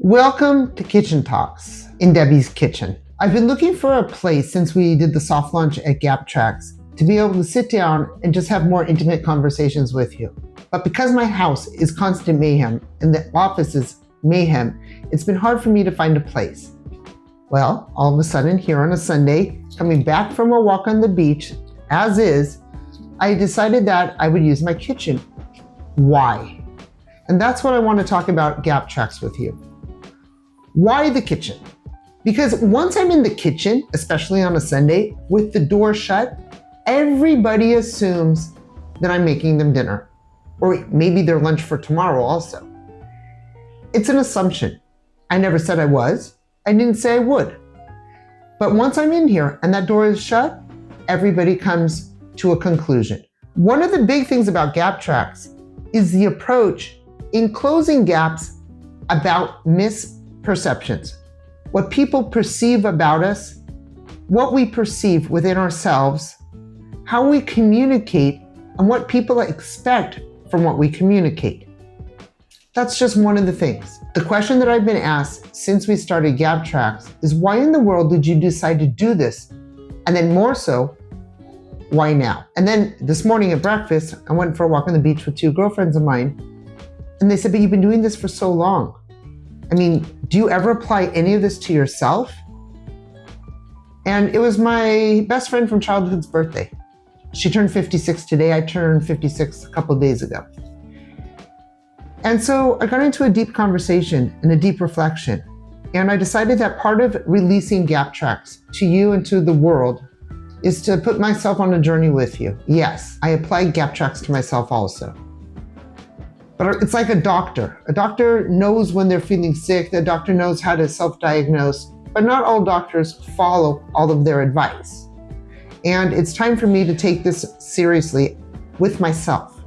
Welcome to Kitchen Talks in Debbie's kitchen. I've been looking for a place since we did the soft launch at GapTrax to be able to sit down and just have more intimate conversations with you. But because my house is constant mayhem and the office is mayhem, it's been hard for me to find a place. Well, all of a sudden here on a Sunday, coming back from a walk on the beach, as is, I decided that I would use my kitchen. Why? And that's what I want to talk about GapTrax with you. Why the kitchen? Because once I'm in the kitchen, especially on a Sunday, with the door shut, everybody assumes that I'm making them dinner, or maybe their lunch for tomorrow also. It's an assumption. I never said I was. I didn't say I would. But once I'm in here and that door is shut, everybody comes to a conclusion. One of the big things about GapTrax is the approach in closing gaps about misperceptions. What people perceive about us, what we perceive within ourselves, how we communicate, and what people expect from what we communicate. That's just one of the things. The question that I've been asked since we started GapTrax is, why in the world did you decide to do this? And then more so, why now? And then this morning at breakfast, I went for a walk on the beach with two girlfriends of mine, and they said, but you've been doing this for so long. I mean, do you ever apply any of this to yourself? And it was my best friend from childhood's birthday. She turned 56 today. I turned 56 a couple of days ago. And so I got into a deep conversation and a deep reflection. And I decided that part of releasing GapTrax to you and to the world is to put myself on a journey with you. Yes, I applied GapTrax to myself also. But it's like a doctor. A doctor knows when they're feeling sick. The doctor knows how to self-diagnose, but not all doctors follow all of their advice. And it's time for me to take this seriously with myself.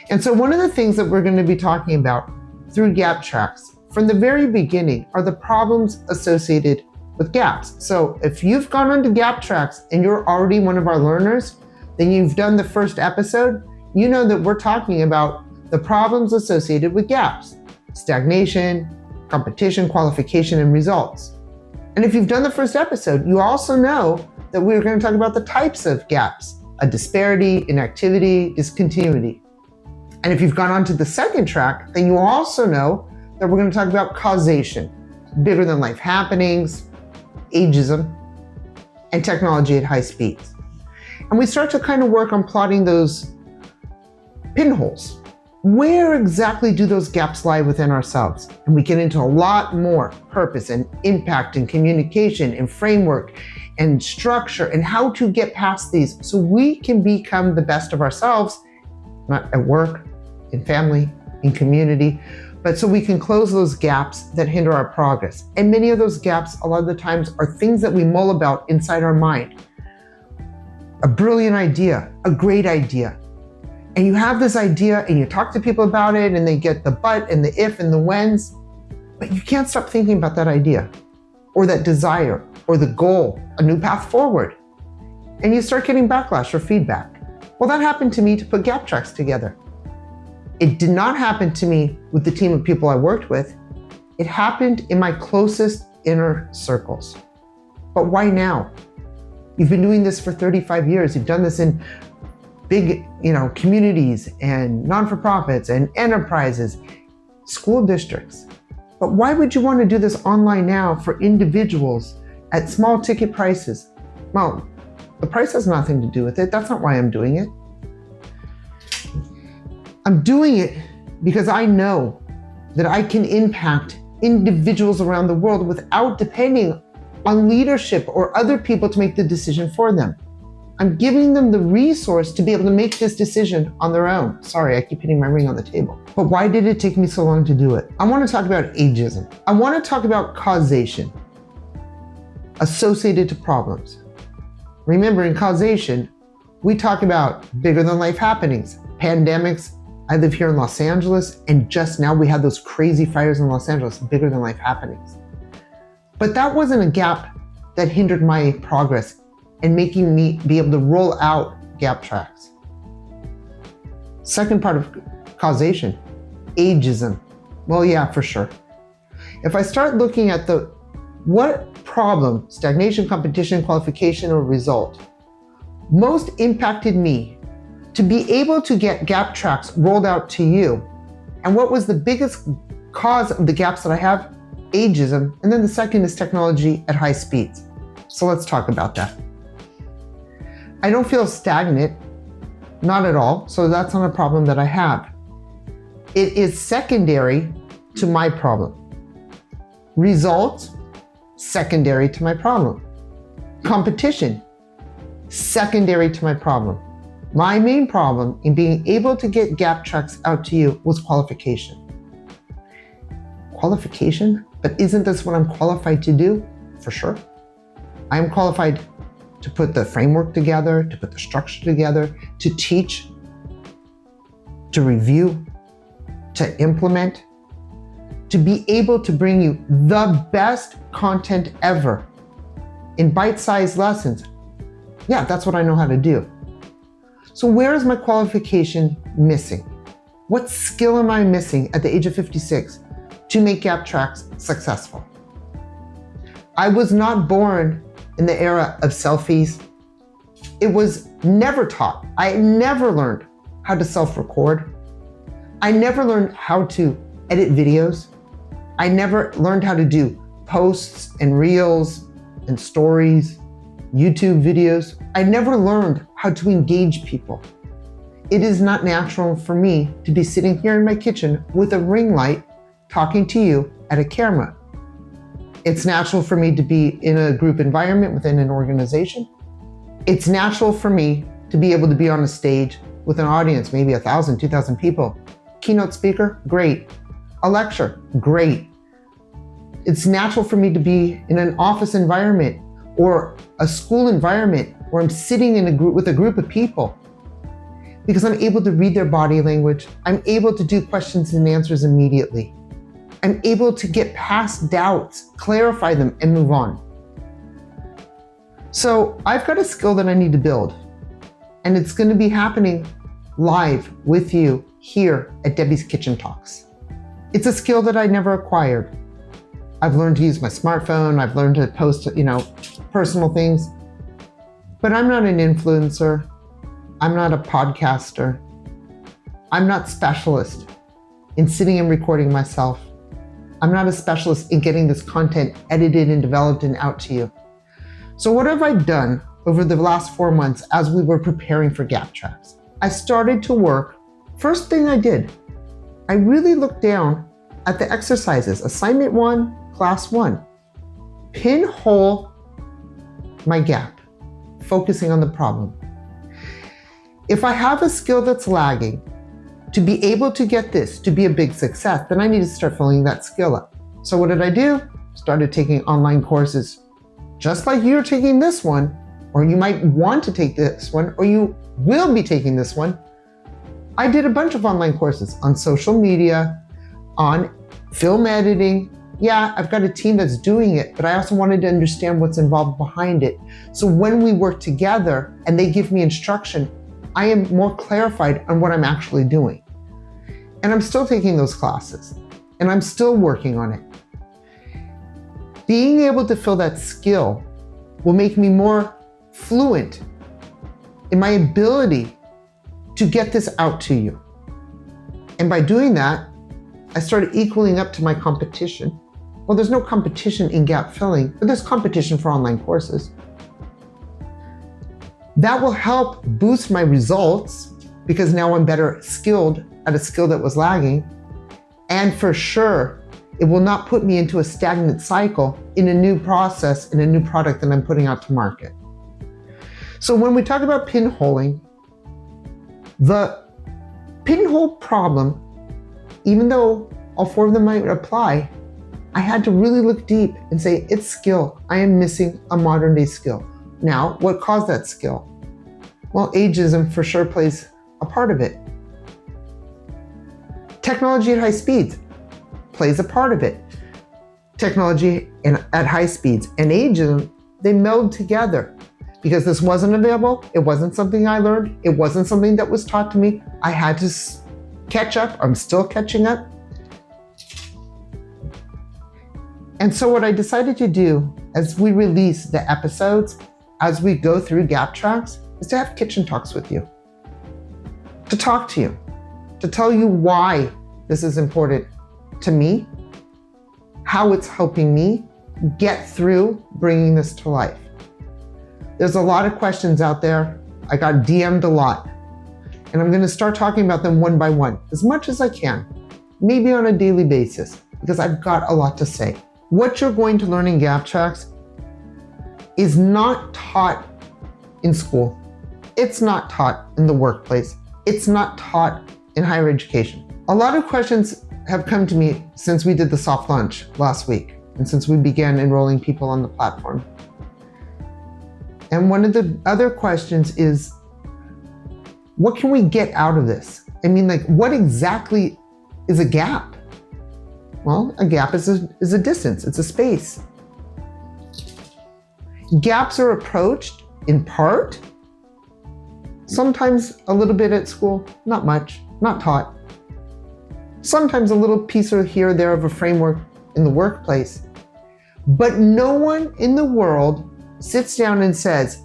And so one of the things that we're going to be talking about through GapTrax from the very beginning are the problems associated with gaps. So if you've gone onto GapTrax and you're already one of our learners, then you've done the first episode, you know that we're talking about the problems associated with gaps: stagnation, competition, qualification, and results. And if you've done the first episode, you also know that we're going to talk about the types of gaps: a disparity, inactivity, discontinuity. And if you've gone on to the second track, then you also know that we're going to talk about causation, bigger than life happenings, ageism, and technology at high speeds. And we start to kind of work on plotting those pinholes. Where exactly do those gaps lie within ourselves? And we get into a lot more purpose and impact and communication and framework and structure and how to get past these so we can become the best of ourselves, not at work, in family, in community, but so we can close those gaps that hinder our progress. And many of those gaps, a lot of the times, are things that we mull about inside our mind. A brilliant idea, a great idea. And you have this idea and you talk to people about it and they get the but and the if and the whens, but you can't stop thinking about that idea or that desire or the goal, a new path forward. And you start getting backlash or feedback. Well, that happened to me to put GapTrax together. It did not happen to me with the team of people I worked with. It happened in my closest inner circles. But why now? You've been doing this for 35 years. You've done this in big, communities and non-for-profits and enterprises, school districts. But why would you want to do this online now for individuals at small ticket prices? Well, the price has nothing to do with it. That's not why I'm doing it. I'm doing it because I know that I can impact individuals around the world without depending on leadership or other people to make the decision for them. I'm giving them the resource to be able to make this decision on their own. Sorry, I keep hitting my ring on the table. But why did it take me so long to do it? I want to talk about ageism. I want to talk about causation associated to problems. Remember, in causation, we talk about bigger than life happenings, pandemics. I live here in Los Angeles, and just now we had those crazy fires in Los Angeles, bigger than life happenings. But that wasn't a gap that hindered my progress and making me be able to roll out GapTrax. Second part of causation, ageism. Well, yeah, for sure. if I start looking at what problem, stagnation, competition, qualification, or result, most impacted me to be able to get GapTrax rolled out to you, and what was the biggest cause of the gaps that I have? Ageism, and then the second is technology at high speeds. So let's talk about that. I don't feel stagnant, not at all, so that's not a problem that I have. It is secondary to my problem. Result, secondary to my problem. Competition, secondary to my problem. My main problem in being able to get GapTrax out to you was qualification. Qualification? But isn't this what I'm qualified to do? For sure. I am qualified to put the framework together, to put the structure together, to teach, to review, to implement, to be able to bring you the best content ever in bite-sized lessons. Yeah, that's what I know how to do. So where is my qualification missing? What skill am I missing at the age of 56 to make GapTrax successful? I was not born in the era of selfies. It was never taught. I never learned how to self-record. I never learned how to edit videos. I never learned how to do posts and reels and stories, YouTube videos. I never learned how to engage people. It is not natural for me to be sitting here in my kitchen with a ring light talking to you at a camera. It's natural for me to be in a group environment within an organization. It's natural for me to be able to be on a stage with an audience, maybe 1,000, 2,000 people. Keynote speaker, great. A lecture, great. It's natural for me to be in an office environment or a school environment where I'm sitting in a group with a group of people because I'm able to read their body language. I'm able to do questions and answers immediately. I'm able to get past doubts, clarify them, and move on. So I've got a skill that I need to build, and it's going to be happening live with you here at Debbie's Kitchen Talks. It's a skill that I never acquired. I've learned to use my smartphone. I've learned to post, personal things, but I'm not an influencer. I'm not a podcaster. I'm not specialist in sitting and recording myself. I'm not a specialist in getting this content edited and developed and out to you. So what have I done over the last 4 months as we were preparing for GapTrax? I started to work. First thing I did, I really looked down at the exercises. Assignment 1, class 1. Pinhole my gap, focusing on the problem. If I have a skill that's lagging, to be able to get this to be a big success, then I need to start filling that skill up. So what did I do? Started taking online courses, just like you're taking this one, or you might want to take this one, or you will be taking this one. I did a bunch of online courses on social media, on film editing. Yeah, I've got a team that's doing it, but I also wanted to understand what's involved behind it. So when we work together and they give me instruction, I am more clarified on what I'm actually doing. And I'm still taking those classes, and I'm still working on it. Being able to fill that skill will make me more fluent in my ability to get this out to you. And by doing that, I started equaling up to my competition. Well, there's no competition in gap filling, but there's competition for online courses. That will help boost my results because now I'm better skilled at a skill that was lagging. And for sure, it will not put me into a stagnant cycle in a new process, in a new product that I'm putting out to market. So when we talk about pinholing, the pinhole problem, even though all 4 of them might apply, I had to really look deep and say, it's skill. I am missing a modern day skill. Now, what caused that skill? Well, ageism for sure plays a part of it. Technology at high speeds plays a part of it. Technology at high speeds and ageism, they meld together. Because this wasn't available, it wasn't something I learned, it wasn't something that was taught to me. I had to catch up. I'm still catching up. And so what I decided to do as we release the episodes, as we go through GapTrax, is to have kitchen talks with you. To talk to you, to tell you why this is important to me, how it's helping me get through bringing this to life. There's a lot of questions out there. I got DM'd a lot, and I'm gonna start talking about them one by one, as much as I can, maybe on a daily basis, because I've got a lot to say. What you're going to learn in GapTrax is not taught in school. It's not taught in the workplace. It's not taught in higher education. A lot of questions have come to me since we did the soft launch last week and since we began enrolling people on the platform. And one of the other questions is, what can we get out of this? I mean, like, what exactly is a gap? Well, a gap is a distance, it's a space. Gaps are approached in part, sometimes a little bit at school, not much, not taught. Sometimes a little piece or here or there of a framework in the workplace. But no one in the world sits down and says,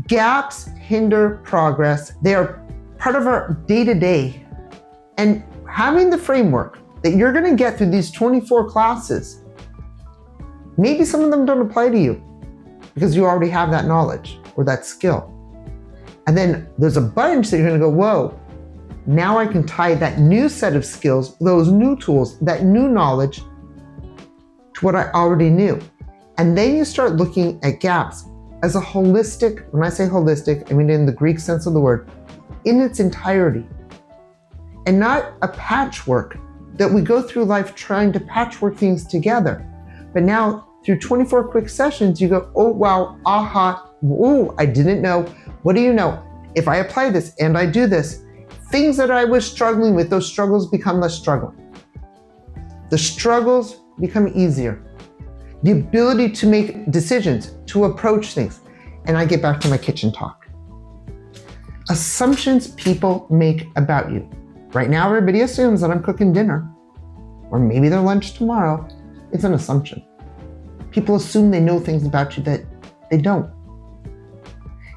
gaps hinder progress. They are part of our day-to-day. And having the framework that you're gonna get through these 24 classes, maybe some of them don't apply to you because you already have that knowledge or that skill. And then there's a bunch that you're gonna go, whoa, now I can tie that new set of skills, those new tools, that new knowledge to what I already knew. And then you start looking at gaps as a holistic, when I say holistic, I mean in the Greek sense of the word, in its entirety. And not a patchwork that we go through life trying to patchwork things together. But now through 24 quick sessions, you go, oh wow, aha, ooh, I didn't know. What do you know? If I apply this and I do this, things that I was struggling with, those struggles become less struggling. The struggles become easier. The ability to make decisions, to approach things. And I get back to my kitchen talk. Assumptions people make about you. Right now, everybody assumes that I'm cooking dinner, or maybe their lunch tomorrow. It's an assumption. People assume they know things about you that they don't.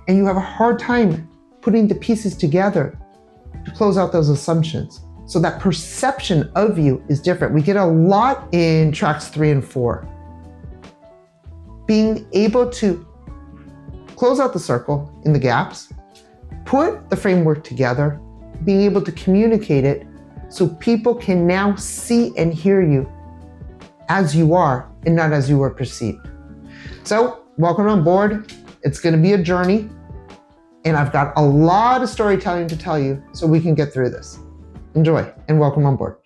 And you have a hard time putting the pieces together to close out those assumptions. So that perception of you is different. We get a lot in tracks 3 and 4. Being able to close out the circle in the gaps, put the framework together, being able to communicate it so people can now see and hear you as you are and not as you were perceived. So welcome on board. It's going to be a journey. And I've got a lot of storytelling to tell you so we can get through this. Enjoy and welcome on board.